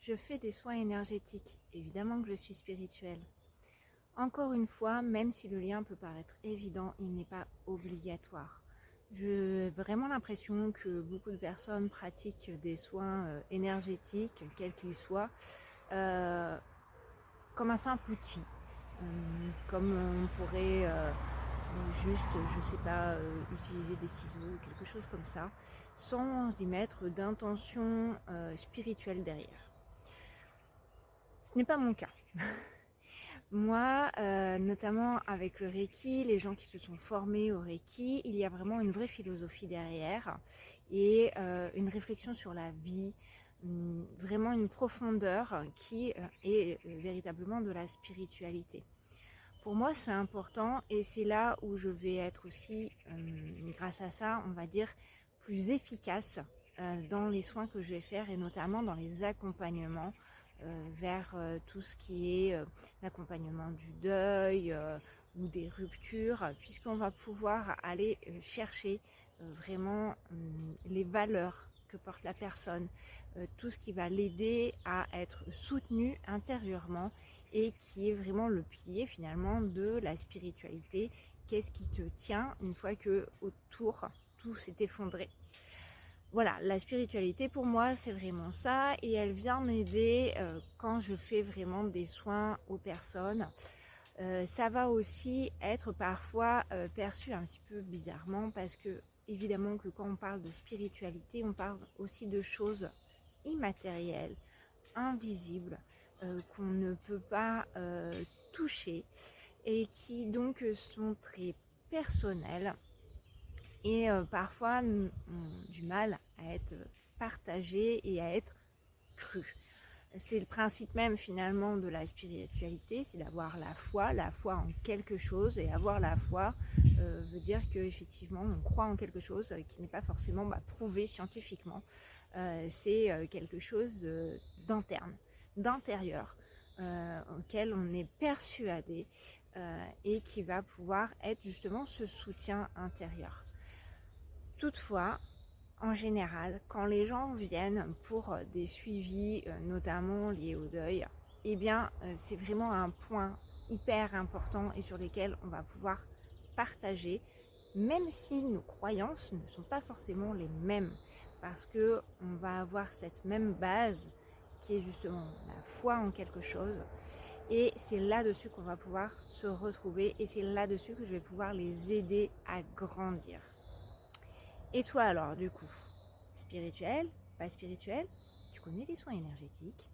Je fais des soins énergétiques, évidemment que je suis spirituelle. Encore une fois, même si le lien peut paraître évident, il n'est pas obligatoire. J'ai vraiment l'impression que beaucoup de personnes pratiquent des soins énergétiques, quels qu'ils soient, comme un simple outil. Comme on pourrait juste, je sais pas, utiliser des ciseaux ou quelque chose comme ça, sans y mettre d'intention spirituelle derrière. Ce n'est pas mon cas. Moi, notamment avec le Reiki, les gens qui se sont formés au Reiki, il y a vraiment une vraie philosophie derrière et une réflexion sur la vie, vraiment une profondeur qui est véritablement de la spiritualité. Pour moi, c'est important et c'est là où je vais être aussi, grâce à ça, on va dire, plus efficace dans les soins que je vais faire et notamment dans les accompagnements vers tout ce qui est l'accompagnement du deuil ou des ruptures, puisqu'on va pouvoir aller chercher vraiment les valeurs que porte la personne, tout ce qui va l'aider à être soutenu intérieurement et qui est vraiment le pilier finalement de la spiritualité. Qu'est-ce qui te tient une fois que autour tout s'est effondré? Voilà, la spiritualité pour moi c'est vraiment ça et elle vient m'aider quand je fais vraiment des soins aux personnes. Ça va aussi être parfois perçu un petit peu bizarrement parce que évidemment que quand on parle de spiritualité, on parle aussi de choses immatérielles, invisibles, qu'on ne peut pas toucher et qui donc sont très personnelles et parfois ont du mal à être partagées et à être crues. C'est le principe même finalement de la spiritualité, c'est d'avoir la foi en quelque chose, et avoir la foi veut dire qu'effectivement on croit en quelque chose qui n'est pas forcément prouvé scientifiquement. C'est quelque chose d'interne, d'intérieur, auquel on est persuadé et qui va pouvoir être justement ce soutien intérieur. Toutefois, en général, quand les gens viennent pour des suivis, notamment liés au deuil, eh bien, c'est vraiment un point hyper important et sur lequel on va pouvoir partager, même si nos croyances ne sont pas forcément les mêmes, parce que on va avoir cette même base qui est justement la foi en quelque chose, et c'est là-dessus qu'on va pouvoir se retrouver, et c'est là-dessus que je vais pouvoir les aider à grandir. Et toi alors, du coup, spirituel, pas spirituel, tu connais les soins énergétiques?